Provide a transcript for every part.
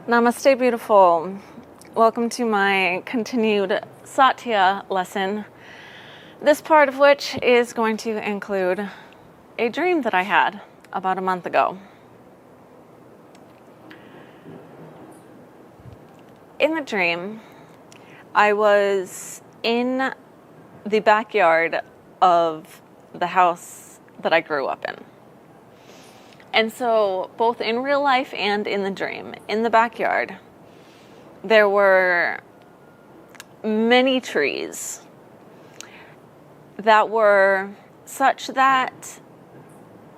Namaste, beautiful. Welcome to my continued Satya lesson, this part of which is going to include a dream that I had about a month ago. In the dream, I was in the backyard of the house that I grew up in. And so, both in real life and in the dream, in the backyard, there were many trees that were such that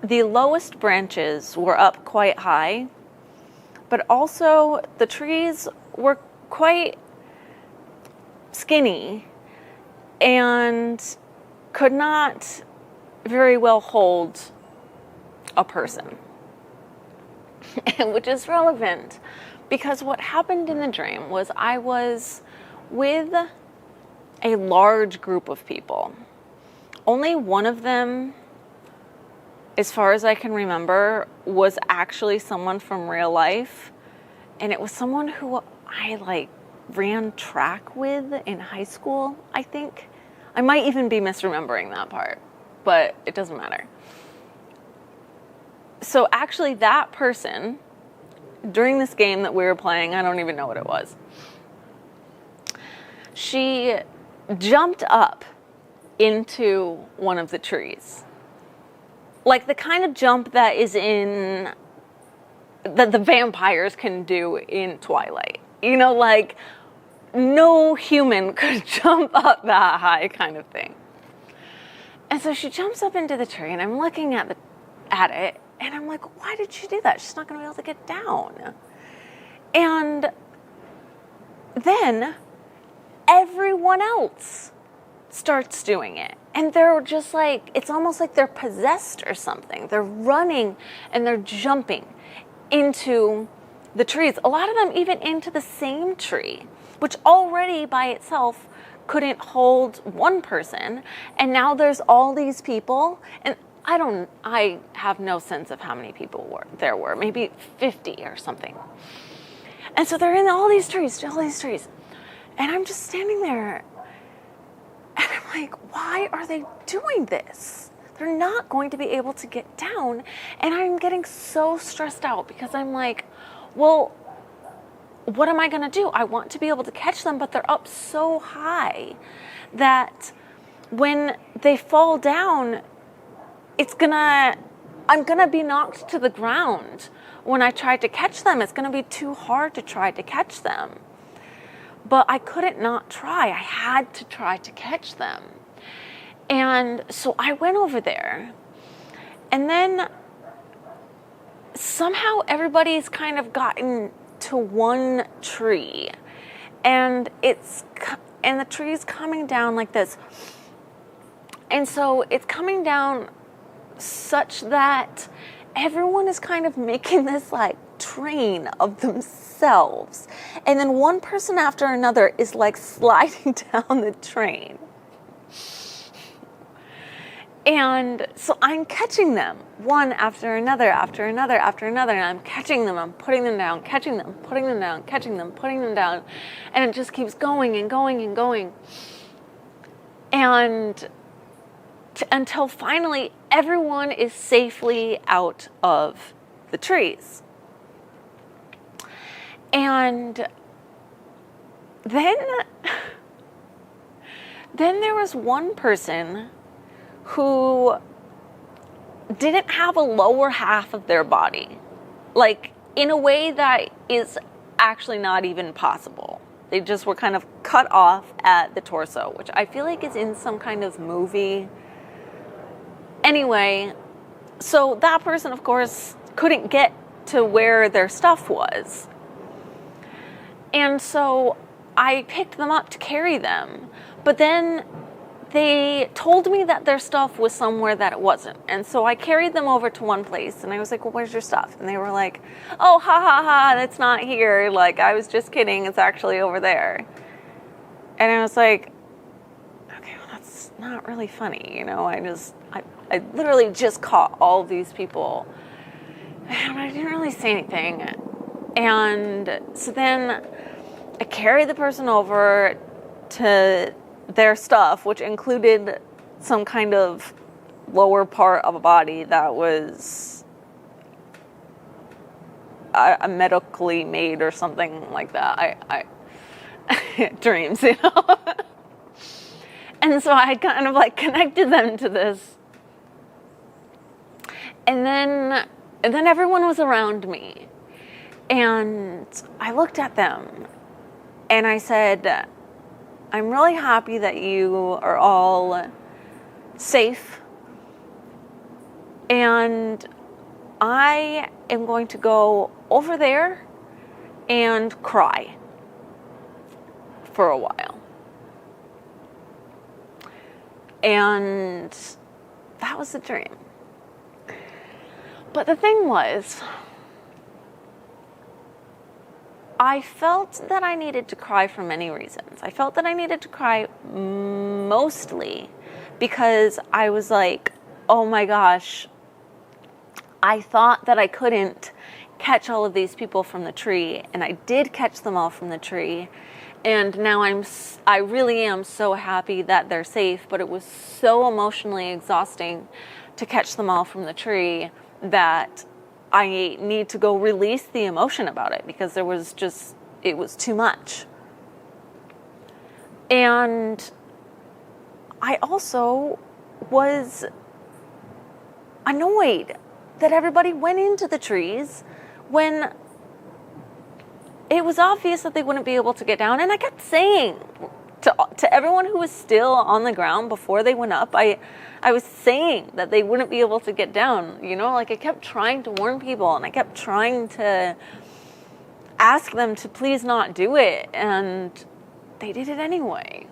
the lowest branches were up quite high, but also the trees were quite skinny and could not very well hold a person. Which is relevant because what happened in the dream was I was with a large group of people. Only one of them, as far as I can remember, was actually someone from real life, and it was someone who I ran track with in high school, I think. I might even be misremembering that part, but it doesn't matter. So actually that person, during this game that we were playing, I don't even know what it was, she jumped up into one of the trees. Like the kind of jump that the vampires can do in Twilight. You know, like no human could jump up that high kind of thing. And so she jumps up into the tree and I'm looking at it. And I'm like, why did she do that? She's not going to be able to get down. And then everyone else starts doing it. And they're just like, it's almost like they're possessed or something. They're running and they're jumping into the trees. A lot of them even into the same tree, which already by itself couldn't hold one person. And now there's all these people. And I have no sense of how many people there were, maybe 50 or something. And so they're in all these trees. And I'm just standing there and I'm like, why are they doing this? They're not going to be able to get down. And I'm getting so stressed out because I'm like, well, what am I going to do? I want to be able to catch them, but they're up so high that when they fall down, I'm gonna be knocked to the ground when I try to catch them. It's gonna be too hard to try to catch them. But I couldn't not try. I had to try to catch them. And so I went over there. And then somehow everybody's kind of gotten to one tree. And the tree's coming down like this. And so it's coming down such that everyone is kind of making this like train of themselves. And then one person after another is like sliding down the train. And so I'm catching them one after another, and I'm catching them, I'm putting them down, catching them, putting them down, catching them, putting them down. And it just keeps going and going and going. And until finally everyone is safely out of the trees. And then there was one person who didn't have a lower half of their body, like in a way that is actually not even possible. They just were kind of cut off at the torso, which I feel like is in some kind of movie. Anyway, so that person, of course, couldn't get to where their stuff was. And so I picked them up to carry them. But then they told me that their stuff was somewhere that it wasn't. And so I carried them over to one place. And I was like, well, where's your stuff? And they were like, oh, ha, ha, ha, it's not here. Like, I was just kidding. It's actually over there. And I was like, okay, well, that's not really funny. You know, I literally just caught all these people. And I didn't really say anything. And so then I carried the person over to their stuff, which included some kind of lower part of a body that was medically made or something like that. I dreams, you know. And so I kind of like connected them to this. And then everyone was around me. And I looked at them and I said, I'm really happy that you are all safe. And I am going to go over there and cry for a while. And that was the dream. But the thing was, I felt that I needed to cry for many reasons. I felt that I needed to cry mostly because I was like, oh my gosh, I thought that I couldn't catch all of these people from the tree, and I did catch them all from the tree. And now I really am so happy that they're safe, but it was so emotionally exhausting to catch them all from the tree that I need to go release the emotion about it because it was too much. And I also was annoyed that everybody went into the trees when it was obvious that they wouldn't be able to get down. And I kept saying to everyone who was still on the ground before they went up, I was saying that they wouldn't be able to get down, you know, like I kept trying to warn people and I kept trying to ask them to please not do it, and they did it anyway.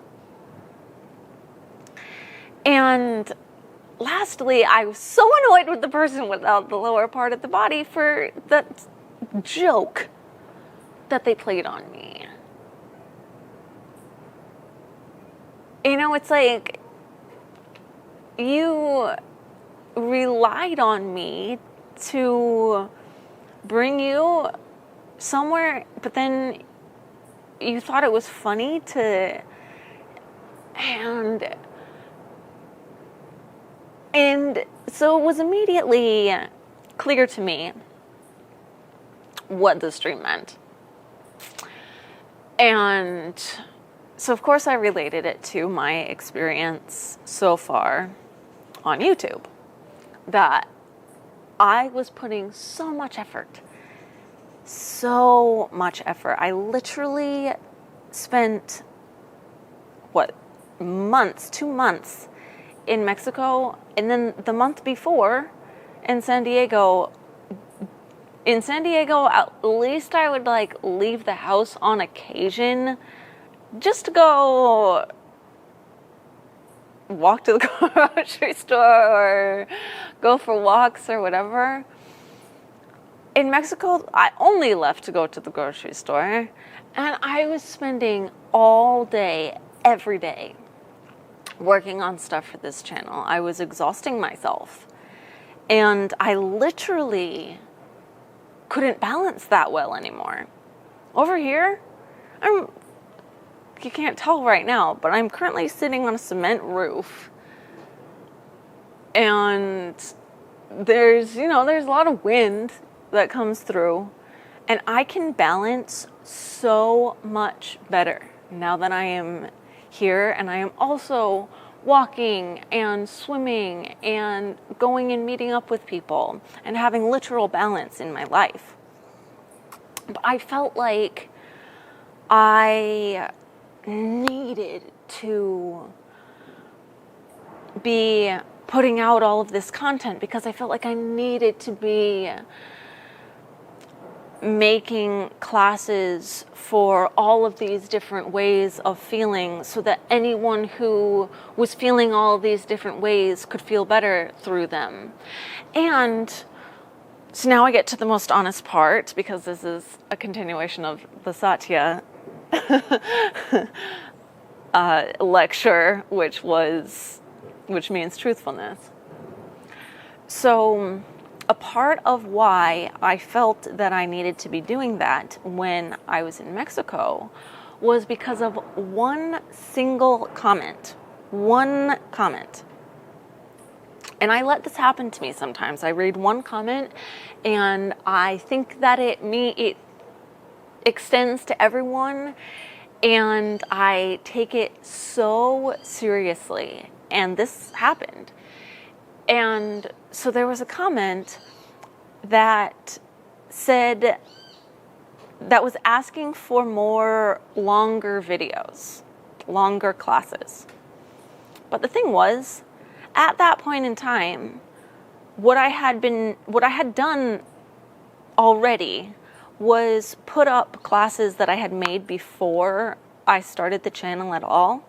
And lastly, I was so annoyed with the person without the lower part of the body for that joke that they played on me. You know, it's like, you relied on me to bring you somewhere, but then you thought it was funny to, and so it was immediately clear to me what this dream meant. And so of course I related it to my experience so far on YouTube, that I was putting so much effort. I literally spent, 2 months in Mexico, and then the month before in San Diego. In San Diego, at least I would like leave the house on occasion just to go walk to the grocery store or go for walks or whatever. In Mexico, I only left to go to the grocery store, and I was spending all day, every day, working on stuff for this channel. I was exhausting myself, and I literally couldn't balance that well anymore. Over here, you can't tell right now, but I'm currently sitting on a cement roof, and there's a lot of wind that comes through, and I can balance so much better now that I am here, and I am also walking and swimming and going and meeting up with people and having literal balance in my life. But I felt like I needed to be putting out all of this content because I felt like I needed to be making classes for all of these different ways of feeling so that anyone who was feeling all of these different ways could feel better through them. And so now I get to the most honest part, because this is a continuation of the Satya lecture, which means truthfulness. So a part of why I felt that I needed to be doing that when I was in Mexico was because of one single comment. One comment. And I let this happen to me sometimes. I read one comment and I think that it extends to everyone, and I take it so seriously. And this happened. And so there was a comment that said, that was asking for more longer videos, longer classes. But the thing was, at that point in time, what I had done already was put up classes that I had made before I started the channel at all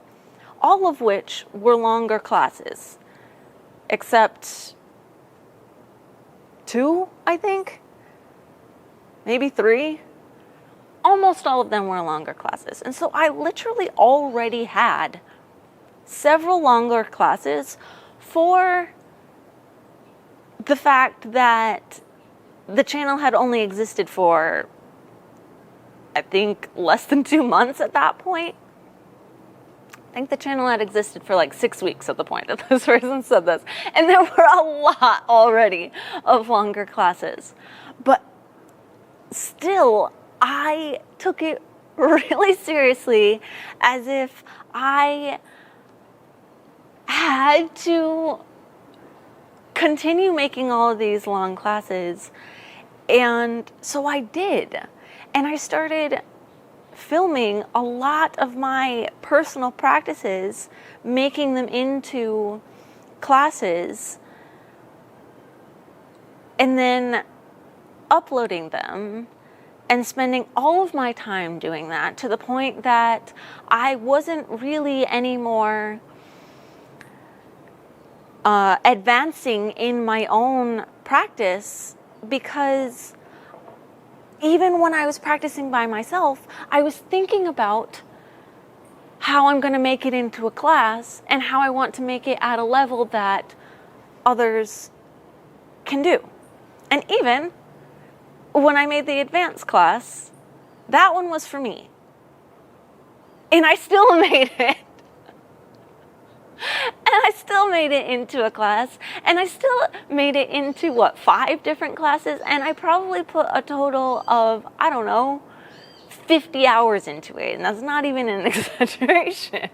of which were longer classes, except 2, I think, maybe 3. Almost all of them were longer classes. And so I literally already had several longer classes for the fact that the channel had only existed for, I think, less than 2 months at that point. I think the channel had existed for like 6 weeks at the point that this person said this. And there were a lot already of longer classes. But still, I took it really seriously, as if I had to continue making all of these long classes. And so I did. And I started filming a lot of my personal practices, making them into classes, and then uploading them and spending all of my time doing that, to the point that I wasn't really anymore advancing in my own practice, because even when I was practicing by myself, I was thinking about how I'm going to make it into a class and how I want to make it at a level that others can do. And even when I made the advanced class, that one was for me. And I still made it. And I still made it into a class, and I still made it into, 5 different classes, and I probably put a total of, 50 hours into it, and that's not even an exaggeration.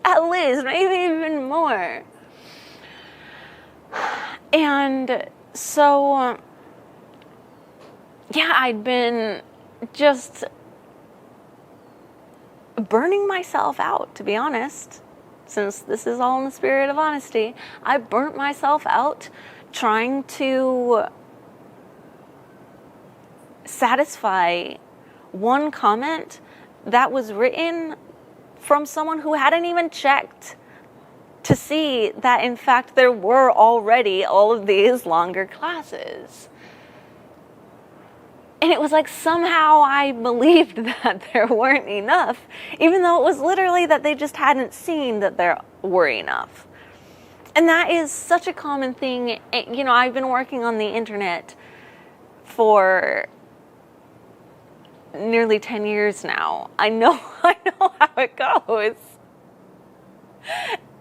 At least, maybe even more. And so, I'd been just burning myself out, to be honest. Since this is all in the spirit of honesty, I burnt myself out trying to satisfy one comment that was written from someone who hadn't even checked to see that, in fact, there were already all of these longer classes. And it was like somehow I believed that there weren't enough, even though it was literally that they just hadn't seen that there were enough. And that is such a common thing. I've been working on the internet for nearly 10 years now. I know how it goes.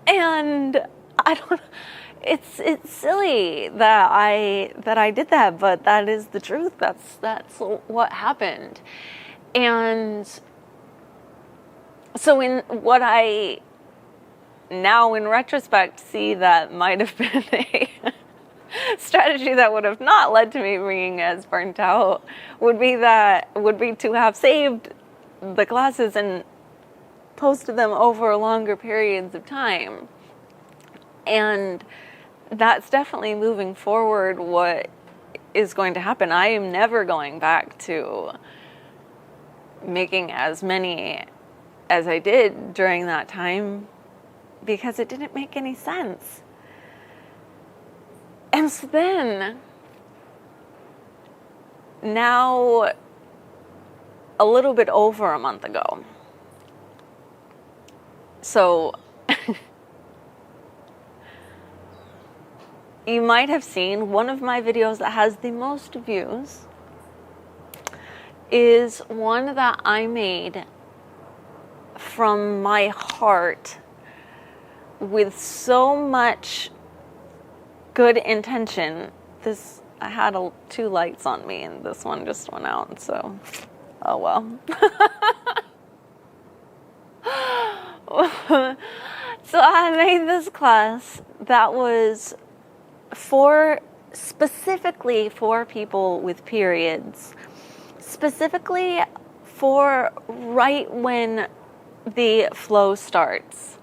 And it's silly that I did that, but that is the truth. That's what happened. And so in what I now in retrospect see that might have been a strategy that would have not led to me being as burnt out would be to have saved the classes and posted them over longer periods of time. And that's definitely moving forward what is going to happen. I am never going back to making as many as I did during that time, because it didn't make any sense. And so then, now a little bit over a month ago, so you might have seen one of my videos that has the most views is one that I made from my heart with so much good intention. I had 2 lights on me and this one just went out, so oh well. So I made this class that was specifically for people with periods, specifically for right when the flow starts,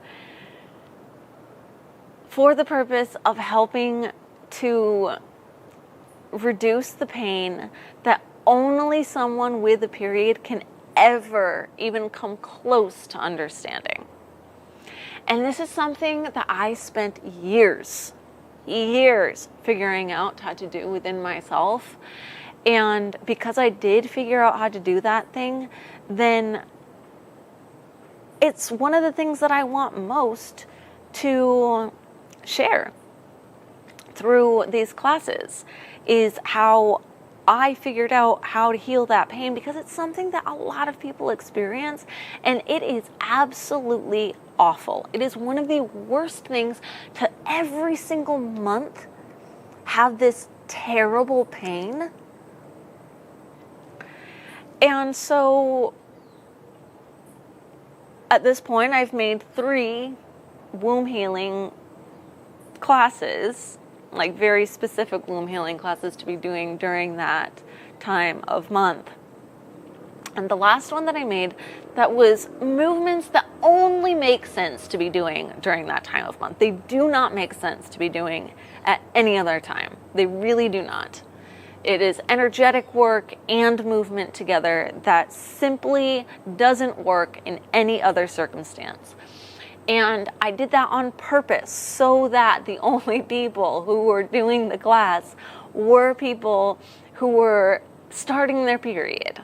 for the purpose of helping to reduce the pain that only someone with a period can ever even come close to understanding. And this is something that I spent years figuring out how to do within myself. And because I did figure out how to do that thing, then it's one of the things that I want most to share through these classes, is how I figured out how to heal that pain, because it's something that a lot of people experience and it is absolutely awful. It is one of the worst things to every single month have this terrible pain. And so at this point, I've made 3 womb healing classes, like very specific womb healing classes to be doing during that time of month. And the last one that I made, that was movements that only make sense to be doing during that time of month. They do not make sense to be doing at any other time. They really do not. It is energetic work and movement together that simply doesn't work in any other circumstance. And I did that on purpose so that the only people who were doing the class were people who were starting their period.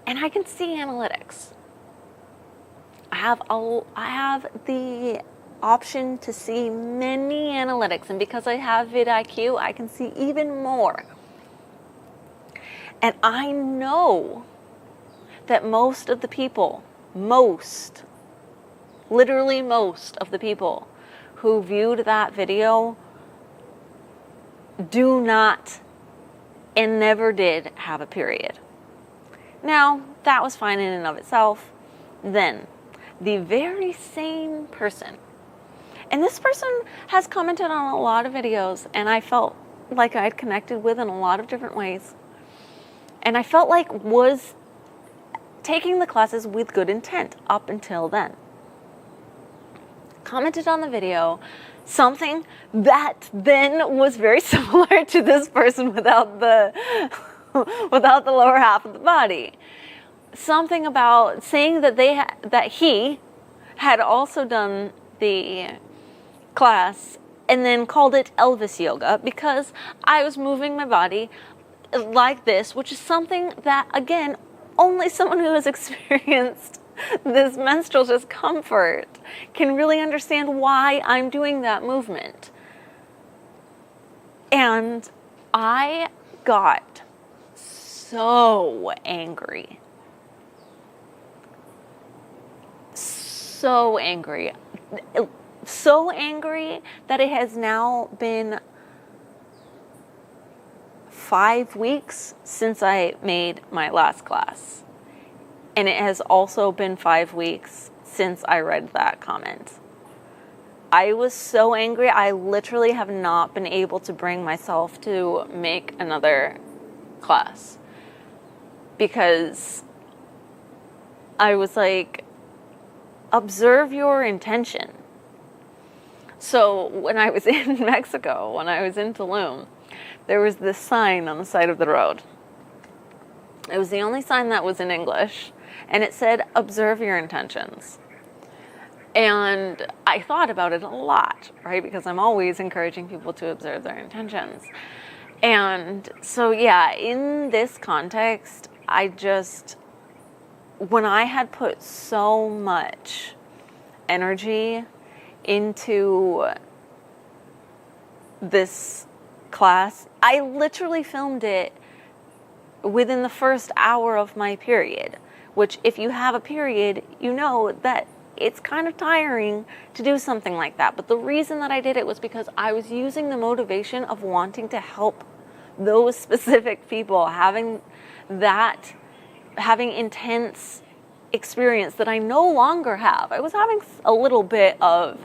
And I can see analytics. I have the option to see many analytics, and because I have vidIQ, I can see even more. And I know that most of the people, literally most of the people who viewed that video do not and never did have a period. Now, that was fine in and of itself. Then, the very same person, and this person has commented on a lot of videos, and I felt like I'd connected with in a lot of different ways, and I felt like was taking the classes with good intent up until then. Commented on the video something that then was very similar to this person without the lower half of the body. Something about saying that he had also done the class and then called it Elvis yoga because I was moving my body like this, which is something that, again, only someone who has experienced this menstrual discomfort can really understand why I'm doing that movement. And I got so angry. So angry. So angry that it has now been 5 weeks since I made my last class. And it has also been 5 weeks since I read that comment. I was so angry, I literally have not been able to bring myself to make another class. Because I was like, observe your intention. So when I was in Mexico, when I was in Tulum, there was this sign on the side of the road. It was the only sign that was in English, and it said, observe your intentions. And I thought about it a lot, right? Because I'm always encouraging people to observe their intentions. And so, yeah, in this context, when I had put so much energy into this class, I literally filmed it within the first hour of my period, which if you have a period, you know that it's kind of tiring to do something like that. But the reason that I did it was because I was using the motivation of wanting to help those specific people having intense experience that I no longer have. I was having a little bit of,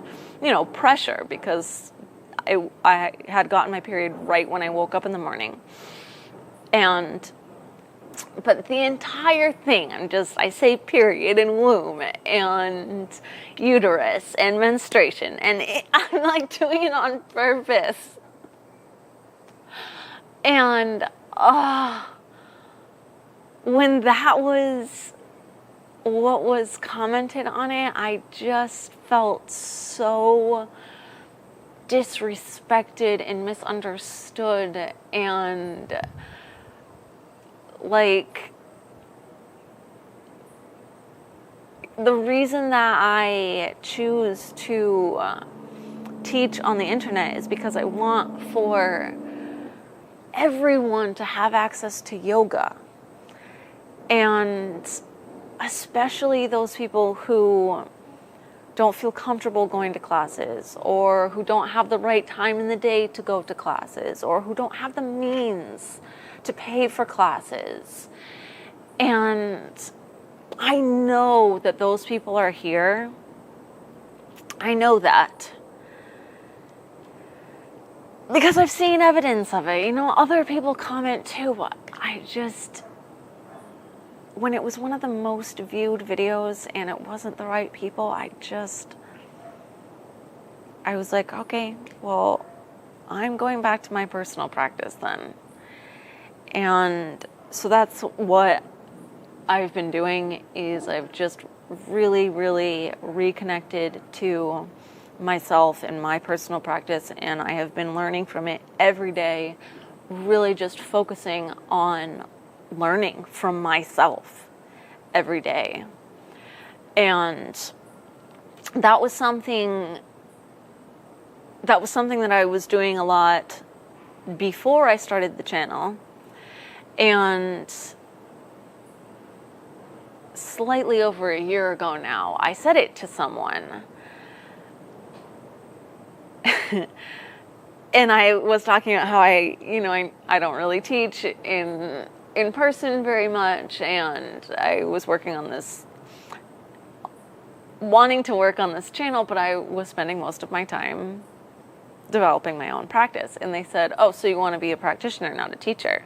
pressure because I had gotten my period right when I woke up in the morning. But the entire thing, I say period and womb and uterus and menstruation, and I'm like doing it on purpose. And when that was what was commented on it, I just felt so disrespected and misunderstood, and like the reason that I choose to teach on the internet is because I want for everyone to have access to yoga, and especially those people who don't feel comfortable going to classes, or who don't have the right time in the day to go to classes, or who don't have the means to pay for classes. And I know that those people are here. I know that because I've seen evidence of it. Other people comment too, but when it was one of the most viewed videos and it wasn't the right people, I was like, okay, well, I'm going back to my personal practice then. And so that's what I've been doing, is I've just really, really reconnected to myself and my personal practice, and I have been learning from it every day, really just focusing on learning from myself every day. And that was something that I was doing a lot before I started the channel. And slightly over a year ago now, I said it to someone. And I was talking about how I don't really teach in person very much, and I was wanting to work on this channel, but I was spending most of my time developing my own practice. And they said, oh, so you want to be a practitioner, not a teacher?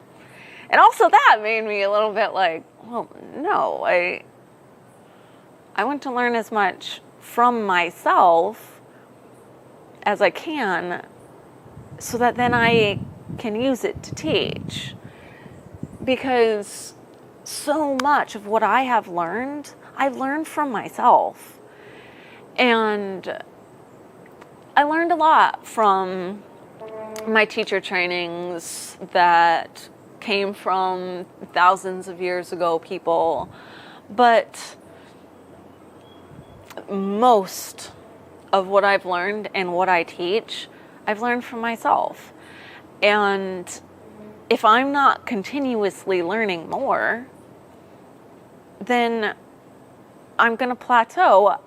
And also that made me a little bit like, well, no, I want to learn as much from myself as I can, so that then I can use it to teach. Because so much of what I have learned, I've learned from myself. And I learned a lot from my teacher trainings that came from thousands of years ago people. But most of what I've learned and what I teach, I've learned from myself. And if I'm not continuously learning more, then I'm going to plateau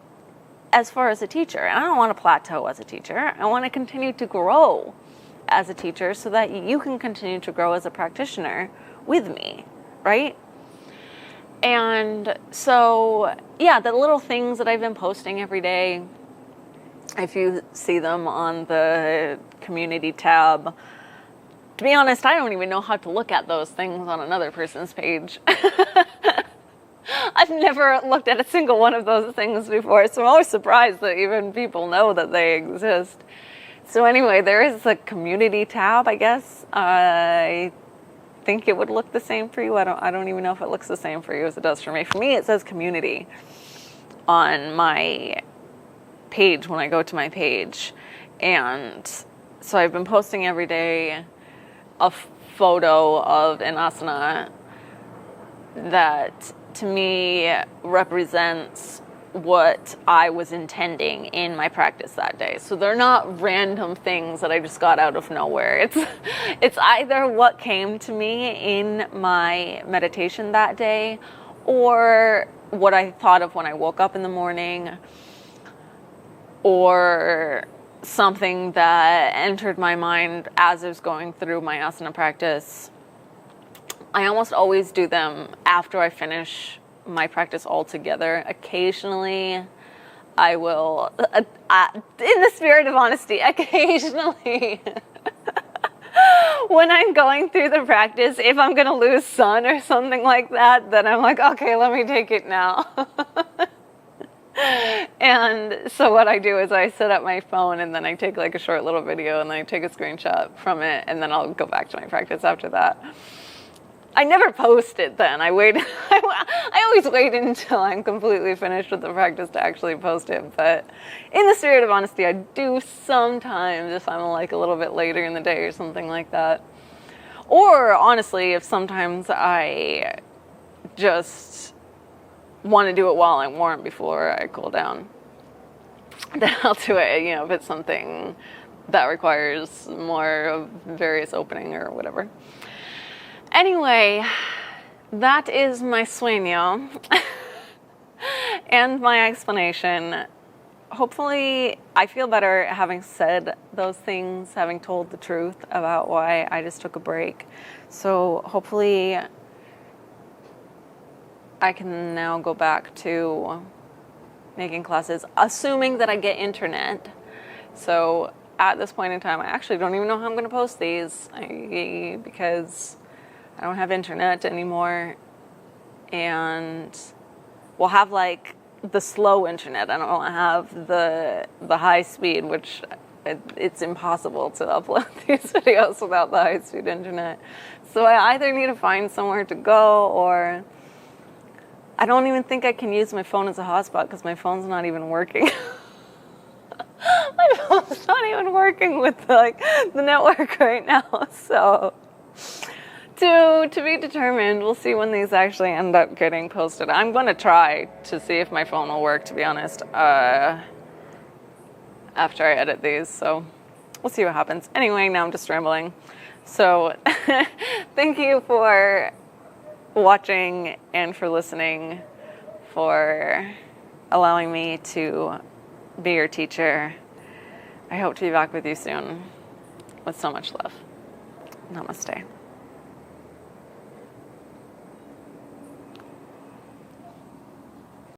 as far as a teacher. And I don't want to plateau as a teacher. I want to continue to grow as a teacher so that you can continue to grow as a practitioner with me, right? And so, yeah, the little things that I've been posting every day, if you see them on the community tab, to be honest, I don't even know how to look at those things on another person's page. I've never looked at a single one of those things before, so I'm always surprised that even people know that they exist. So anyway, there is a community tab, I guess. I think it would look the same for you. I don't even know if it looks the same for you as it does for me. For me, it says community on my page when I go to my page. And so I've been posting every day a photo of an asana that to me represents what I was intending in my practice that day. So they're not random things that I just got out of nowhere. It's either what came to me in my meditation that day, or what I thought of when I woke up in the morning, or something that entered my mind as I was going through my asana practice. I almost always do them after I finish my practice altogether. Occasionally, I will, in the spirit of honesty, occasionally, when I'm going through the practice, if I'm going to lose sun or something like that, then I'm like, okay, let me take it now. And so what I do is I set up my phone and then I take like a short little video and then I take a screenshot from it, and then I'll go back to my practice after that. I never post it then. I wait. I always wait until I'm completely finished with the practice to actually post it. But in the spirit of honesty, I do sometimes if I'm like a little bit later in the day or something like that. Or honestly, if sometimes I just want to do it while I'm warm before I cool down, then I'll do it, if it's something that requires more of various opening or whatever. Anyway, that is my sueño and my explanation. Hopefully I feel better having said those things, having told the truth about why I just took a break. So hopefully I can now go back to making classes, assuming that I get internet. So at this point in time, I actually don't even know how I'm going to post these because I don't have internet anymore, and we'll have like the slow internet. I don't have the high speed, which it's impossible to upload these videos without the high speed internet. So I either need to find somewhere to go, or I don't even think I can use my phone as a hotspot because my phone's not even working. My phone's not even working with the network right now. So to be determined. We'll see when these actually end up getting posted. I'm going to try to see if my phone will work, to be honest, after I edit these. So we'll see what happens. Anyway, now I'm just rambling. So thank you for watching and for listening, for allowing me to be your teacher. I hope to be back with you soon with so much love. Namaste.